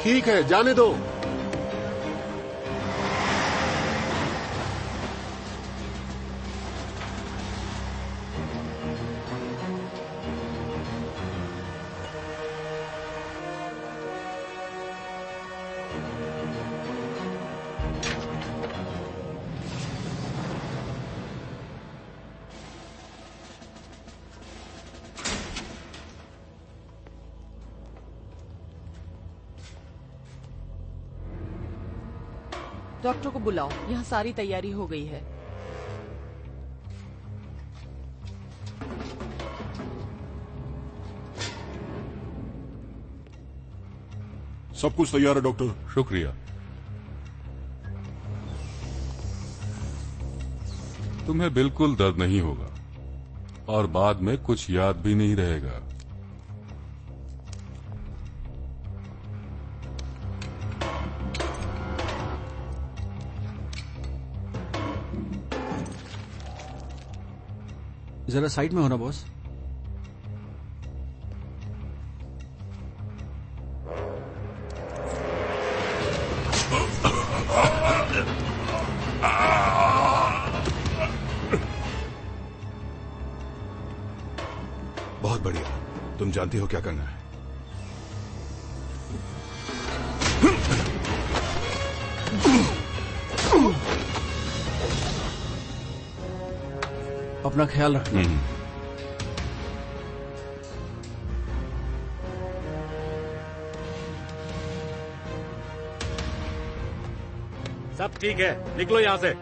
ठीक है, जाने दो। डॉक्टर को बुलाओ, यहाँ सारी तैयारी हो गई है। सब कुछ तैयार है डॉक्टर। शुक्रिया। तुम्हें बिल्कुल दर्द नहीं होगा और बाद में कुछ याद भी नहीं रहेगा। जरा साइड में होना बॉस। बहुत बढ़िया, तुम जानती हो क्या करना है। अपना ख्याल रखना। सब ठीक है, निकलो यहाँ से।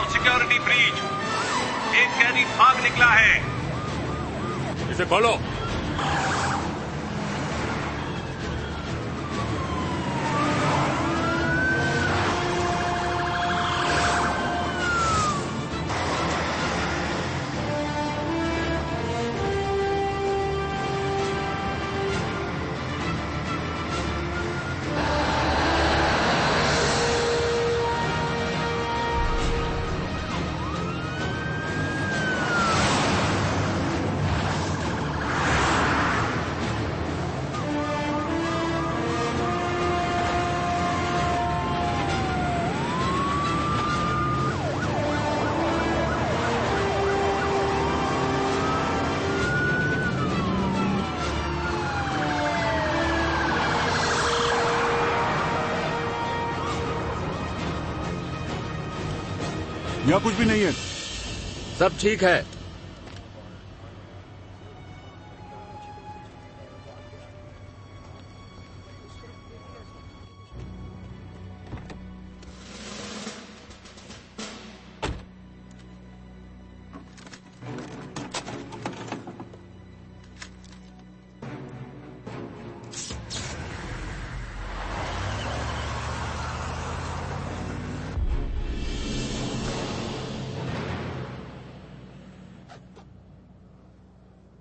सिक्योरिटी ब्रीच, एक कैदी भाग निकला है। इसे खोलो। यहाँ कुछ भी नहीं है। सब ठीक है।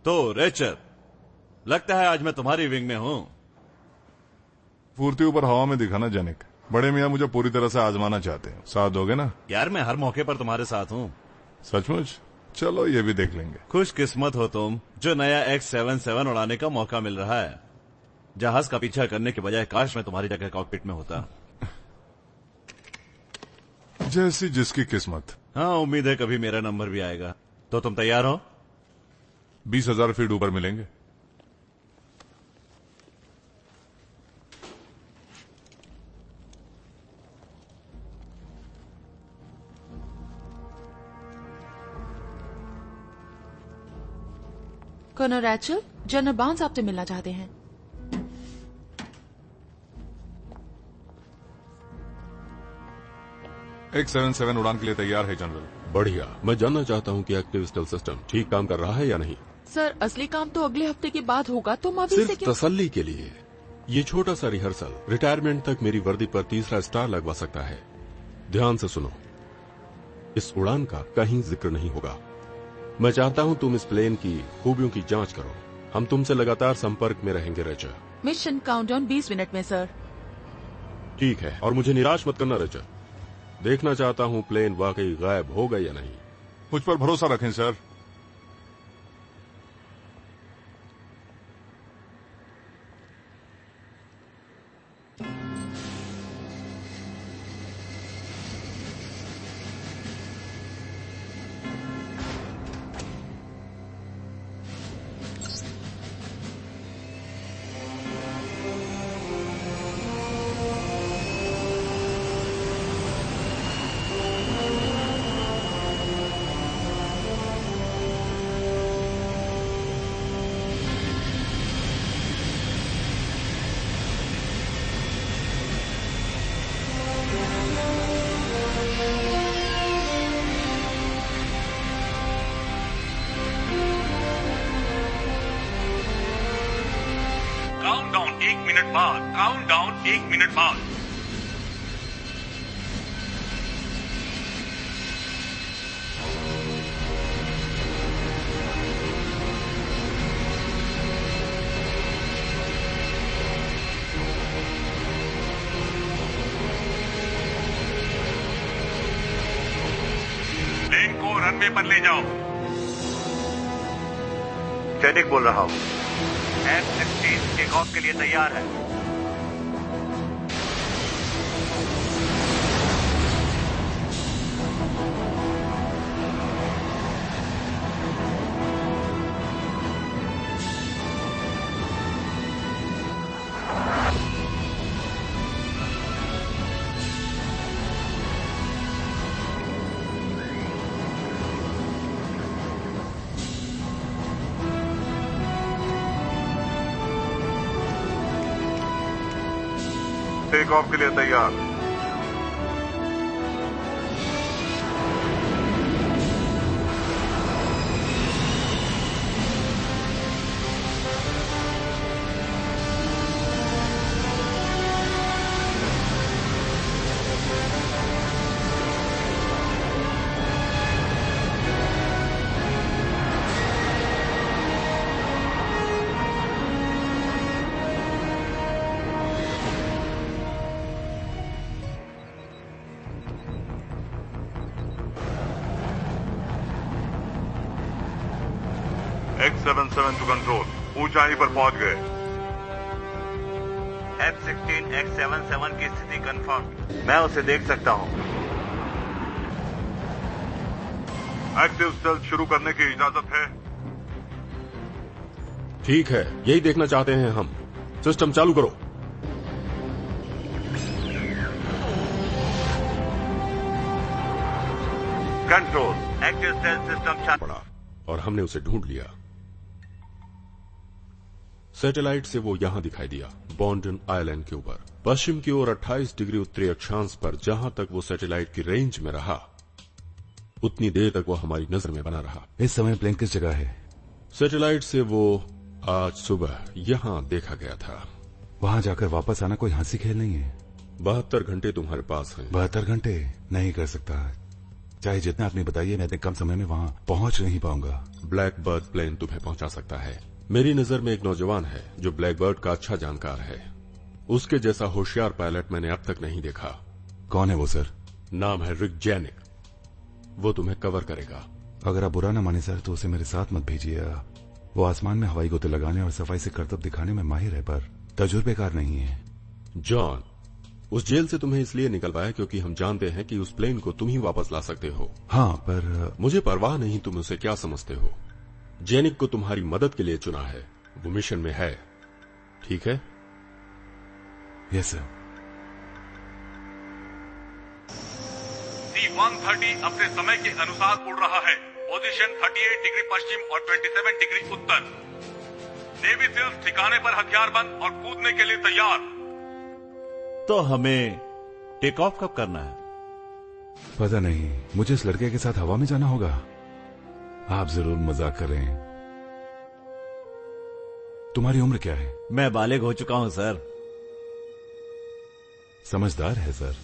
तो रेचर, लगता है आज मैं तुम्हारी विंग में हूं। फुर्ती ऊपर हवा में दिखाना जनिक। बड़े मियाँ मुझे पूरी तरह से आजमाना चाहते हैं, साथ दोगे ना? यार मैं हर मौके पर तुम्हारे साथ हूं। सचमुच? चलो ये भी देख लेंगे। खुशकिस्मत हो तुम जो नया X-77 उड़ाने का मौका मिल रहा है। जहाज का पीछा करने के बजाय काश मैं तुम्हारी जगह कॉकपिट में होता। जैसी जिसकी किस्मत। हाँ, उम्मीद है कभी मेरा नंबर भी आएगा। तो तुम तैयार हो? 20,000 फीट ऊपर मिलेंगे। कर्नल रैचल, जनरल बार्न्स आपसे मिलना चाहते हैं। X-77 उड़ान के लिए तैयार है जनरल। बढ़िया। मैं जानना चाहता हूं कि एक्टिव स्टेल्थ सिस्टम ठीक काम कर रहा है या नहीं। सर, असली काम तो अगले हफ्ते के बाद होगा, तुम अभी सिर्फ से क्यों? तसल्ली के लिए ये छोटा सा रिहर्सल रिटायरमेंट तक मेरी वर्दी पर तीसरा स्टार लगवा सकता है। ध्यान से सुनो, इस उड़ान का कहीं जिक्र नहीं होगा। मैं चाहता हूं तुम इस प्लेन की खूबियों की जांच करो। हम तुमसे लगातार संपर्क में रहेंगे रेचर। मिशन काउंटडाउन 20 मिनट में सर। ठीक है, और मुझे निराश मत करना रेचर। देखना चाहता हूं प्लेन वाकई गायब हो गई या नहीं। मुझ पर भरोसा रखें सर। काउंटडाउन 1 मिनट बाद। काउंटडाउन 1 मिनट बाद। प्लेन को रनवे पर ले जाओ। जेनिक बोल रहा हूँ। F-16 टेक ऑफ के लिए तैयार है। टेक ऑफ के लिए तैयार। X-77 टू कंट्रोल, ऊंचाई पर पहुंच गए। F-16 X-77 की स्थिति कंफर्म। मैं उसे देख सकता हूं। एक्टिव स्टेल्थ शुरू करने की इजाजत है। ठीक है, यही देखना चाहते हैं हम। सिस्टम चालू करो। कंट्रोल, एक्टिव स्टेल्थ सिस्टम पड़ा और हमने उसे ढूंढ लिया। सैटेलाइट से वो यहां दिखाई दिया, बॉन्डन आइलैंड के ऊपर पश्चिम की ओर 28 डिग्री उत्तरी अक्षांश पर। जहां तक वो सैटेलाइट की रेंज में रहा, उतनी देर तक वो हमारी नजर में बना रहा। इस समय प्लेन किस जगह है? सैटेलाइट से वो आज सुबह यहां देखा गया था। वहां जाकर वापस आना कोई हंसी खेल नहीं है। 72 घंटे तुम्हारे पास हैं। 72 घंटे नहीं कर सकता। चाहे जितना आपने बताइए, मैं इतने कम समय में वहां पहुंच नहीं पाऊंगा। ब्लैक बर्ड प्लेन तुम्हें पहुंचा सकता है। मेरी नजर में एक नौजवान है जो ब्लैक बर्ड का अच्छा जानकार है। उसके जैसा होशियार पायलट मैंने अब तक नहीं देखा। कौन है वो सर? नाम है रिक जेनिक। वो तुम्हें कवर करेगा। अगर आप बुरा न माने सर, तो उसे मेरे साथ मत भेजिए। वो आसमान में हवाई गोते लगाने और सफाई से करतब दिखाने में माहिर है, पर तजुर्बेकार नहीं है। जॉन, उस जेल से तुम्हें इसलिए निकलवाया क्योंकि हम जानते हैं कि उस प्लेन को तुम ही वापस ला सकते हो। हाँ, पर मुझे परवाह नहीं तुम उसे क्या समझते हो। जेनिक को तुम्हारी मदद के लिए चुना है। वो मिशन में है, ठीक है? Yes sir. C-130 अपने समय के अनुसार उड़ रहा है। पोजीशन 38 डिग्री पश्चिम और 27 डिग्री उत्तर। नेवी सील्स ठिकाने पर हथियारबंद और कूदने के लिए तैयार। तो हमें टेक ऑफ कब करना है? पता नहीं, मुझे इस लड़के के साथ हवा में जाना होगा। आप जरूर मजाक कर रहे हैं। तुम्हारी उम्र क्या है? मैं बालिग हो चुका हूं सर। समझदार है सर।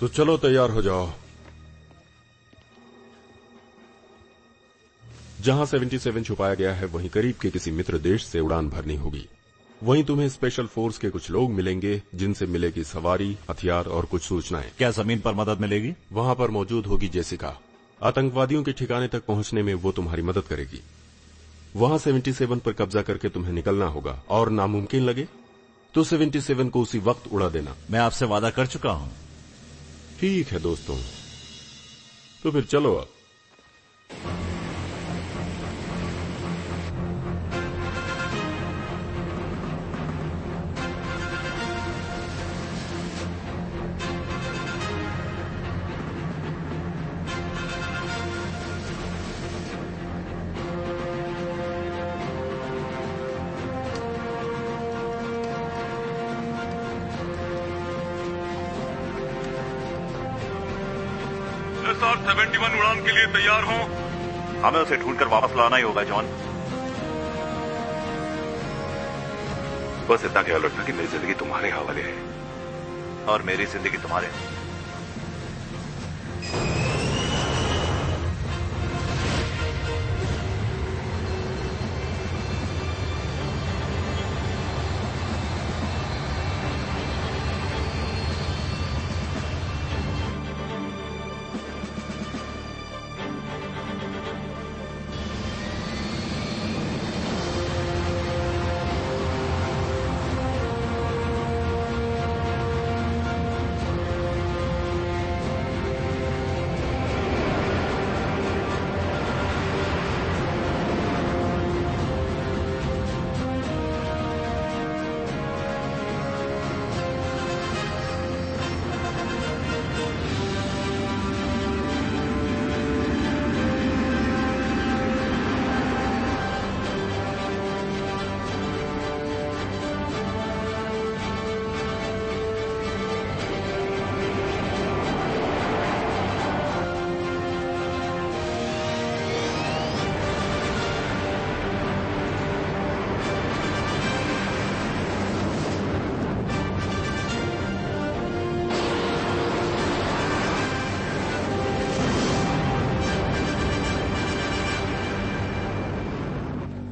तो चलो तैयार हो जाओ। जहां 77 छुपाया गया है वहीं करीब के किसी मित्र देश से उड़ान भरनी होगी। वहीं तुम्हें स्पेशल फोर्स के कुछ लोग मिलेंगे जिनसे मिलेगी सवारी, हथियार और कुछ सूचनाएं। क्या जमीन पर मदद मिलेगी? वहां पर मौजूद होगी जेसिका। आतंकवादियों के ठिकाने तक पहुंचने में वो तुम्हारी मदद करेगी। वहां 77 पर कब्जा करके तुम्हें निकलना होगा और नामुमकिन लगे तो 77 को उसी वक्त उड़ा देना। मैं आपसे वादा कर चुका हूं। ठीक है दोस्तों, तो फिर चलो अब। SR-71 उड़ान के लिए तैयार हो। हमें उसे ढूंढकर वापस लाना ही होगा जॉन। बस इतना ख्याल रखना कि मेरी जिंदगी तुम्हारे हवाले है और मेरी जिंदगी तुम्हारे।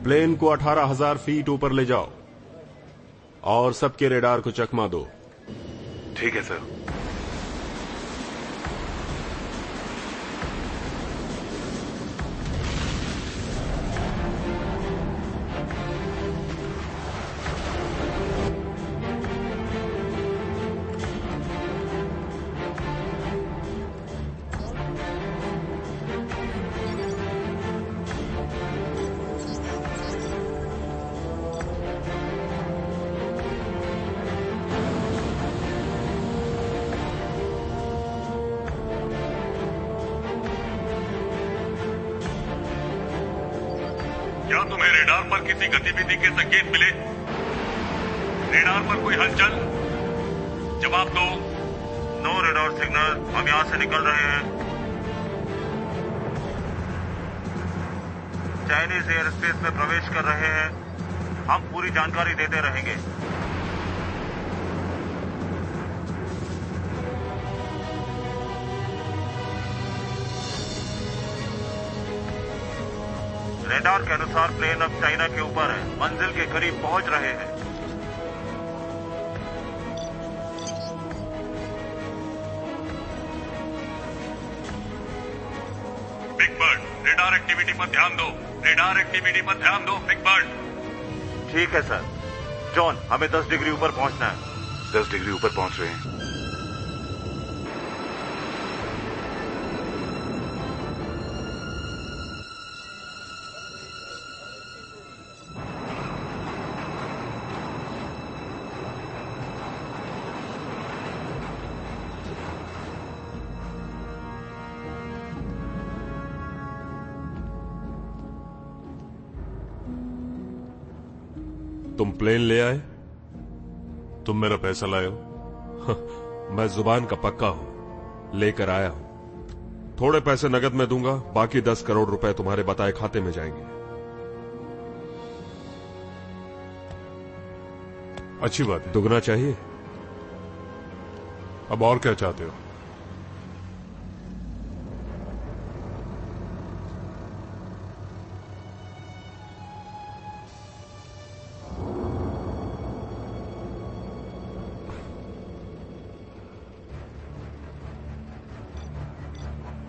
प्लेन को 18,000 फीट ऊपर ले जाओ और सबके रेडार को चकमा दो। ठीक है सर। क्या तुम्हें रेडार पर किसी गतिविधि के संकेत मिले? रेडार पर कोई हलचल? जवाब दो। नो रेडार सिग्नल, हम यहां से निकल रहे हैं। चाइनीज एयर स्पेस में प्रवेश कर रहे हैं। हम पूरी जानकारी देते रहेंगे। रेडार के अनुसार प्लेन अब चाइना के ऊपर है, मंजिल के करीब पहुंच रहे हैं। बिग बर्ड, रेडार एक्टिविटी पर ध्यान दो। रेडार एक्टिविटी पर ध्यान दो, बिग बर्ड। ठीक है सर। जॉन, हमें 10 डिग्री ऊपर पहुंचना है। 10 डिग्री ऊपर पहुंच रहे हैं। तुम प्लेन ले आए, तुम मेरा पैसा लाए हो। मैं जुबान का पक्का हूं, लेकर आया हूं। थोड़े पैसे नगद में दूंगा, बाकी 10 करोड़ रुपए तुम्हारे बताए खाते में जाएंगे। अच्छी बात है। दुगना चाहिए? अब और क्या चाहते हो?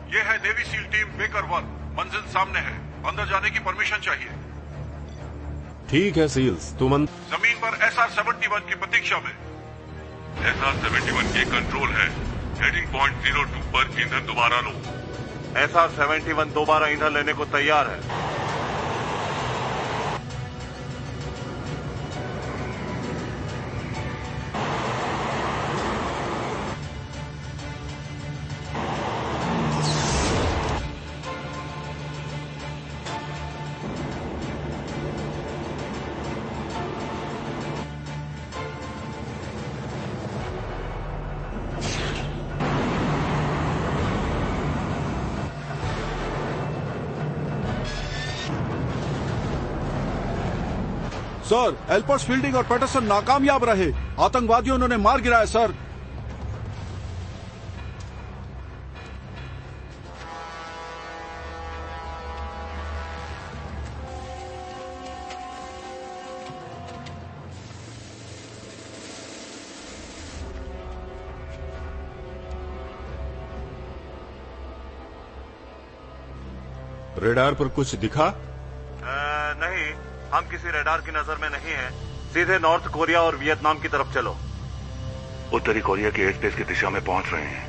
ये है नेवी सील टीम बेकर 1। मंजिल सामने है, अंदर जाने की परमिशन चाहिए। ठीक है सील्स, तुम जमीन पर SR-71 की प्रतीक्षा में। SR-71 के कंट्रोल है। हेडिंग पॉइंट 02 पर ईंधन दोबारा लो। SR-71 दोबारा ईंधन लेने को तैयार है। सर, एल्पर्स फील्डिंग और पैटरसन नाकामयाब रहे। आतंकवादियों उन्होंने मार गिराया सर। रेडार पर कुछ दिखा? नहीं, हम किसी रडार की नजर में नहीं हैं। सीधे नॉर्थ कोरिया और वियतनाम की तरफ चलो। उत्तरी कोरिया के एयरस्पेस की दिशा में पहुंच रहे हैं।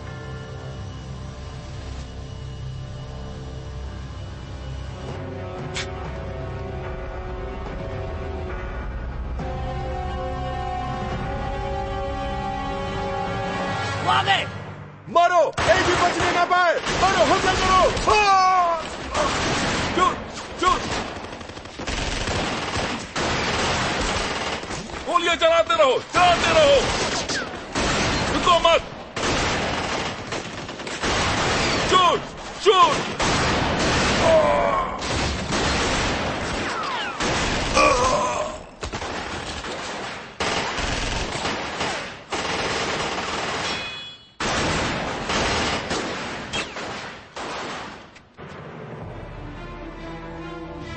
मारो, एक भी बचने ना पाए। मारो, हमला करो। गोलियां चलाते रहो, चलाते रहो, रुको मत। Shoot, shoot.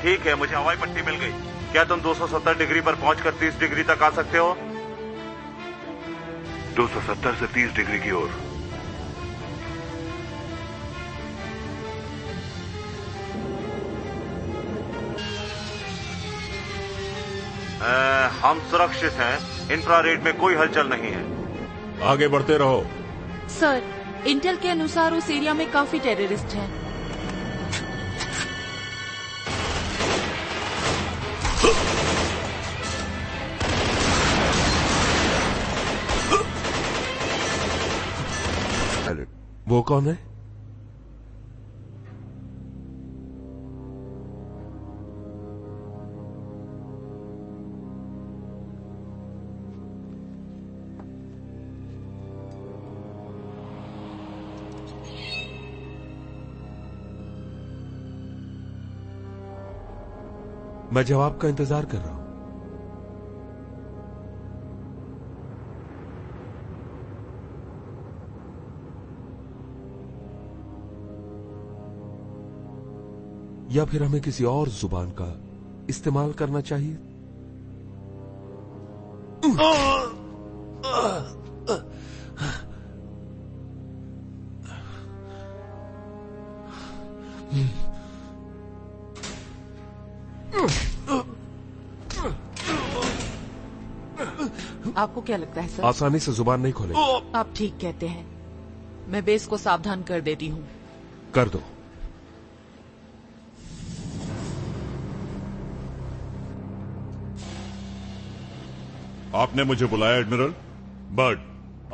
ठीक है, मुझे हवाई पट्टी मिल गई। क्या तुम 270 डिग्री पर पहुंचकर 30 डिग्री तक आ सकते हो? 270 से 30 डिग्री की ओर। हम सुरक्षित हैं। इंफ्रारेड में कोई हलचल नहीं है। आगे बढ़ते रहो। सर, इंटेल के अनुसार उस एरिया में काफी टेररिस्ट हैं। वो कौन है? मैं जवाब का इंतजार कर रहा हूं। या फिर हमें किसी और जुबान का इस्तेमाल करना चाहिए? आपको क्या लगता है सर? आसानी से जुबान नहीं खोले। आप ठीक कहते हैं। मैं बेस को सावधान कर देती हूँ। कर दो। आपने मुझे बुलाया एडमिरल? बर्ड,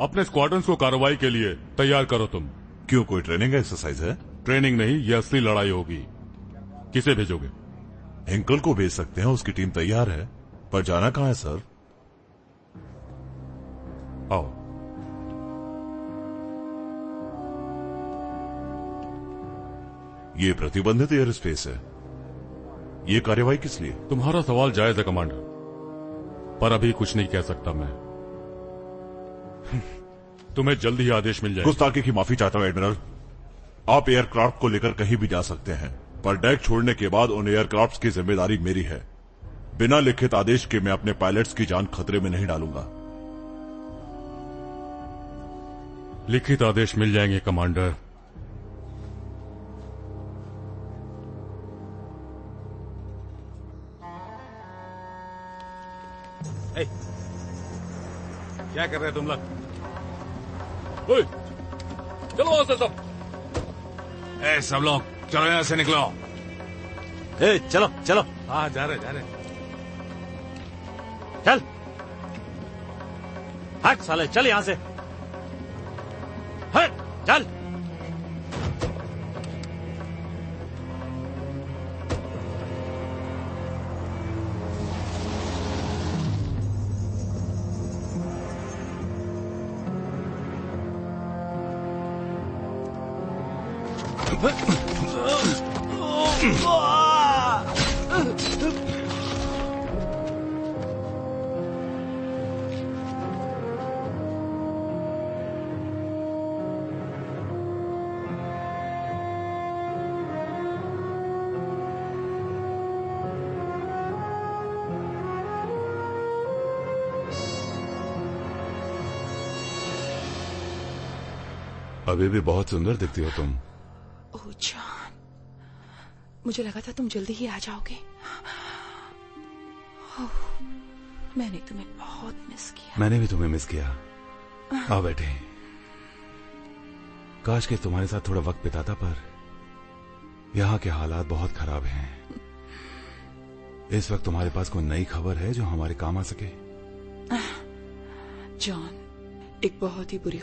अपने स्क्वाड्रंस को कार्रवाई के लिए तैयार करो तुम। क्यों, कोई ट्रेनिंग एक्सरसाइज है? ट्रेनिंग नहीं, ये असली लड़ाई होगी। किसे भेजोगे? हिंकल को भेज सकते हैं, उसकी टीम तैयार है। पर जाना कहां है सर? आओ। ये प्रतिबंधित एयर स्पेस है। ये कार्रवाई किस लिए? तुम्हारा सवाल जायज है कमांडर, पर अभी कुछ नहीं कह सकता मैं। तुम्हें जल्दी ही आदेश मिल जाएगा। गुस्ताखी की माफी चाहता हूं एडमिरल। आप एयरक्राफ्ट को लेकर कहीं भी जा सकते हैं, पर डेक छोड़ने के बाद उन एयरक्राफ्ट की जिम्मेदारी मेरी है। बिना लिखित आदेश के मैं अपने पायलट्स की जान खतरे में नहीं डालूंगा। लिखित आदेश मिल जाएंगे कमांडर। क्या कर रहे हैं तुम लोग? ओए, चलो वहां से सब। सब लोग चलो यहां से निकलो। चलो चलो। हाँ जा रहे चल। हट साले, चल यहां से। हट चल। अभी भी बहुत सुंदर दिखती हो तुम। ओह जॉन, मुझे लगा था तुम जल्दी ही आ जाओगे। ओह, मैंने तुम्हें बहुत मिस किया। मैंने भी तुम्हें मिस किया। आओ बैठे। काश के तुम्हारे साथ थोड़ा वक्त बिताता, पर यहाँ के हालात बहुत खराब हैं। इस वक्त तुम्हारे पास कोई नई खबर है जो हमारे काम आ सके? जॉन, एक बहुत ही बुरी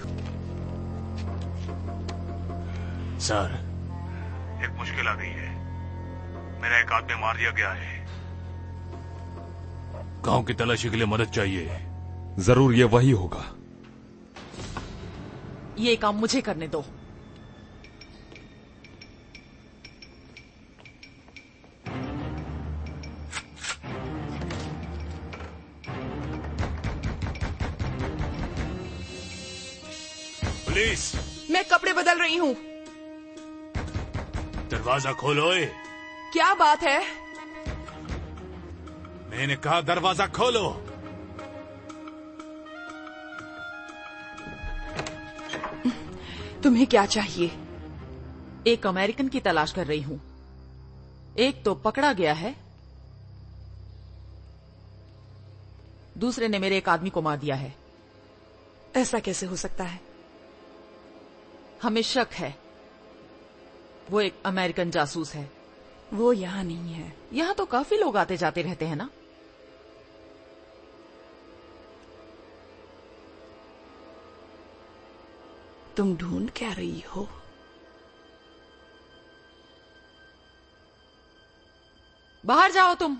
सर, एक मुश्किल आ गई है। मेरा एक आदमी मार दिया गया है। गांव की तलाशी के लिए मदद चाहिए। जरूर ये वही होगा। ये काम मुझे करने दो। पुलिस, मैं कपड़े बदल रही हूँ। दरवाजा खोलो। क्या बात है? मैंने कहा दरवाजा खोलो। तुम्हें क्या चाहिए? एक अमेरिकन की तलाश कर रही हूँ। एक तो पकड़ा गया है, दूसरे ने मेरे एक आदमी को मार दिया है। ऐसा कैसे हो सकता है? हमें शक है वो एक अमेरिकन जासूस है। वो यहाँ नहीं है। यहाँ तो काफी लोग आते जाते रहते हैं ना। तुम ढूंढ क्या रही हो? बाहर जाओ तुम।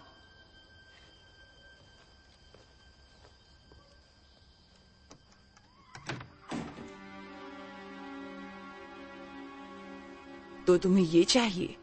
तो तुम्हें ये चाहिए?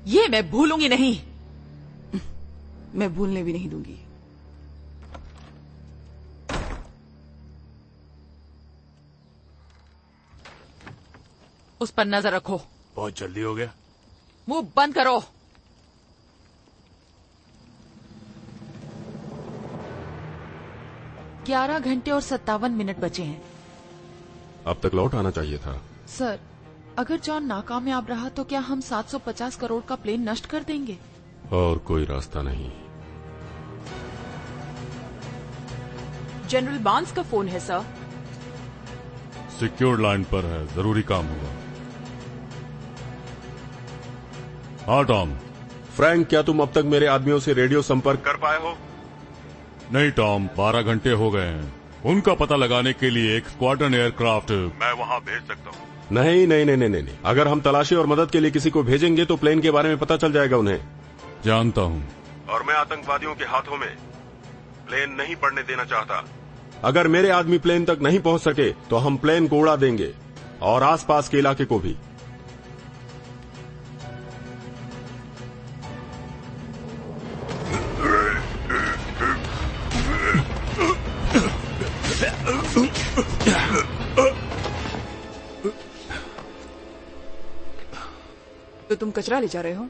ये मैं भूलूंगी नहीं। मैं भूलने भी नहीं दूंगी। उस पर नजर रखो। बहुत जल्दी हो गया। मुंह बंद करो। ग्यारह घंटे और 57 मिनट बचे हैं। अब तक लौट आना चाहिए था। सर, अगर जॉन नाकामयाब रहा तो क्या हम 750 करोड़ का प्लेन नष्ट कर देंगे? और कोई रास्ता नहीं। जनरल बार्न्स का फोन है सर। सिक्योर लाइन पर है, जरूरी काम होगा। हाँ टॉम। फ्रैंक, क्या तुम अब तक मेरे आदमियों से रेडियो संपर्क कर पाए हो? नहीं टॉम, 12 घंटे हो गए हैं। उनका पता लगाने के लिए एक स्क्वाड्रन एयरक्राफ्ट मैं वहां भेज सकता हूँ। नहीं नहीं नहीं नहीं नहीं, अगर हम तलाशी और मदद के लिए किसी को भेजेंगे तो प्लेन के बारे में पता चल जाएगा उन्हें। जानता हूँ। और मैं आतंकवादियों के हाथों में प्लेन नहीं पड़ने देना चाहता। अगर मेरे आदमी प्लेन तक नहीं पहुंच सके तो हम प्लेन को उड़ा देंगे और आसपास के इलाके को भी। तो तुम कचरा ले जा रहे हो?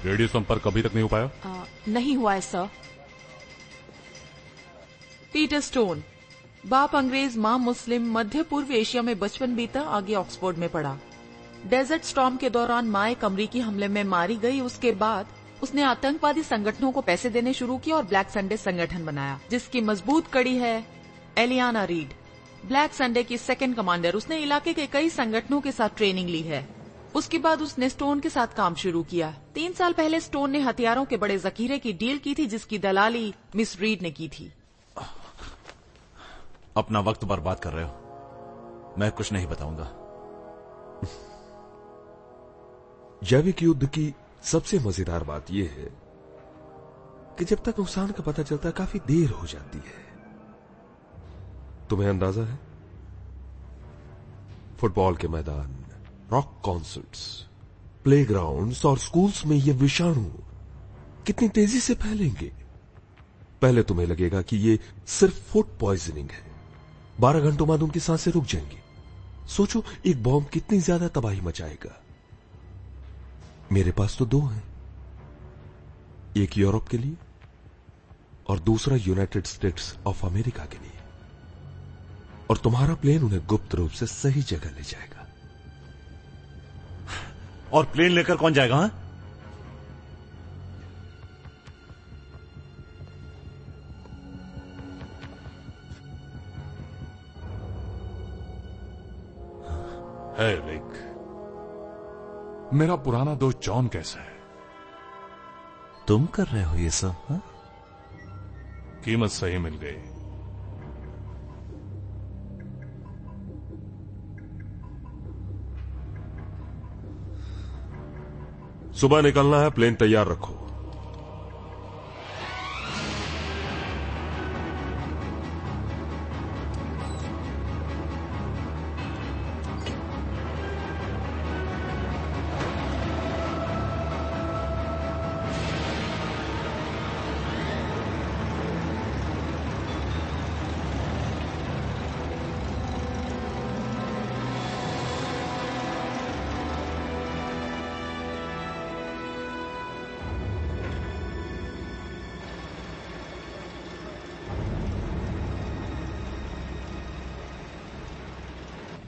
रेडियो संपर्क अभी तक नहीं हो पाया? नहीं हुआ है सर। पीटर स्टोन, बाप अंग्रेज, मां मुस्लिम, मध्य पूर्व एशिया में बचपन बीता, आगे ऑक्सफोर्ड में पढ़ा। डेजर्ट स्टॉर्म के दौरान मां एक अमरीकी हमले में मारी गई। उसके बाद उसने आतंकवादी संगठनों को पैसे देने शुरू किए और ब्लैक संडे संगठन बनाया, जिसकी मजबूत कड़ी है एलियाना रीड, ब्लैक संडे की सेकंड कमांडर। उसने इलाके के कई संगठनों के साथ ट्रेनिंग ली है। उसके बाद उसने स्टोन के साथ काम शुरू किया। 3 साल पहले स्टोन ने हथियारों के बड़े जखीरे की डील की थी, जिसकी दलाली मिस रीड ने की थी। अपना वक्त बर्बाद कर रहे हो, मैं कुछ नहीं बताऊंगा। जैविक युद्ध की सबसे मजेदार बात यह है कि जब तक नुकसान का पता चलता है काफी देर हो जाती है। तुम्हें अंदाजा है? फुटबॉल के मैदान, रॉक कॉन्सर्ट्स, प्लेग्राउंड्स और स्कूल्स में ये विषाणु कितनी तेजी से फैलेंगे। पहले तुम्हें लगेगा कि ये सिर्फ फूड पॉइजनिंग है, 12 घंटों बाद उनकी सांसें रुक जाएंगी। सोचो एक बॉम्ब कितनी ज्यादा तबाही मचाएगा। मेरे पास तो 2 हैं, एक यूरोप के लिए और दूसरा यूनाइटेड स्टेट्स ऑफ अमेरिका के लिए। और तुम्हारा प्लेन उन्हें गुप्त रूप से सही जगह ले जाएगा। और प्लेन लेकर कौन जाएगा? हाँ? है रिक, मेरा पुराना दोस्त जॉन कैसा है? तुम कर रहे हो ये सब? हाँ? कीमत सही मिल गई। सुबह निकलना है, प्लेन तैयार रखो।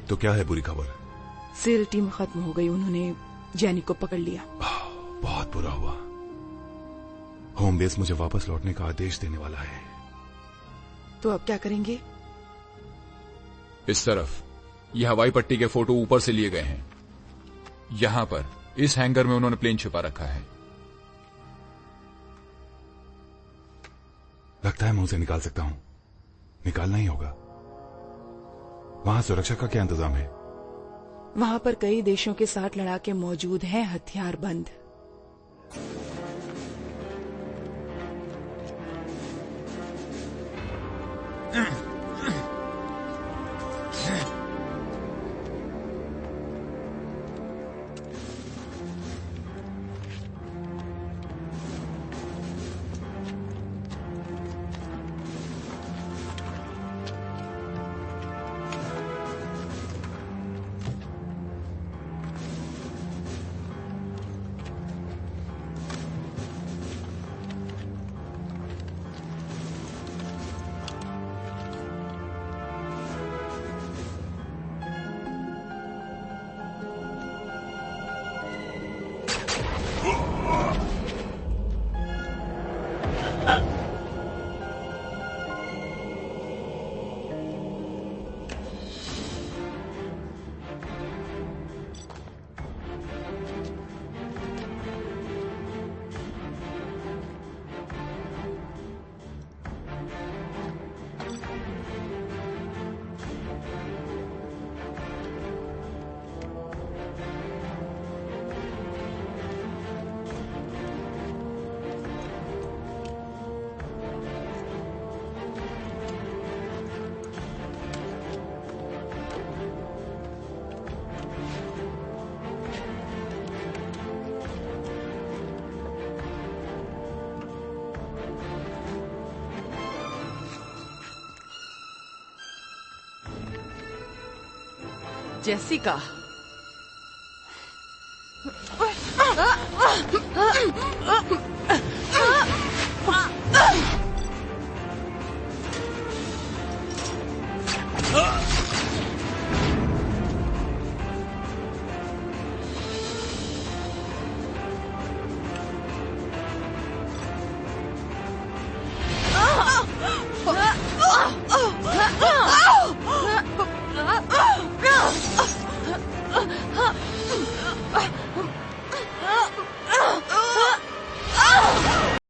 तो क्या है बुरी खबर? सेल टीम खत्म हो गई, उन्होंने जैनी को पकड़ लिया। बहुत बुरा हुआ। होम बेस मुझे वापस लौटने का आदेश देने वाला है। तो अब क्या करेंगे? इस तरफ ये हवाई पट्टी के फोटो ऊपर से लिए गए हैं। यहां पर इस हैंगर में उन्होंने प्लेन छिपा रखा है। लगता है मैं उसे निकाल सकता हूं। निकालना ही होगा। वहां सुरक्षा का क्या इंतजाम है? वहां पर कई देशों के साथ लड़ाके मौजूद हैं, हथियार बंद। जेसिका,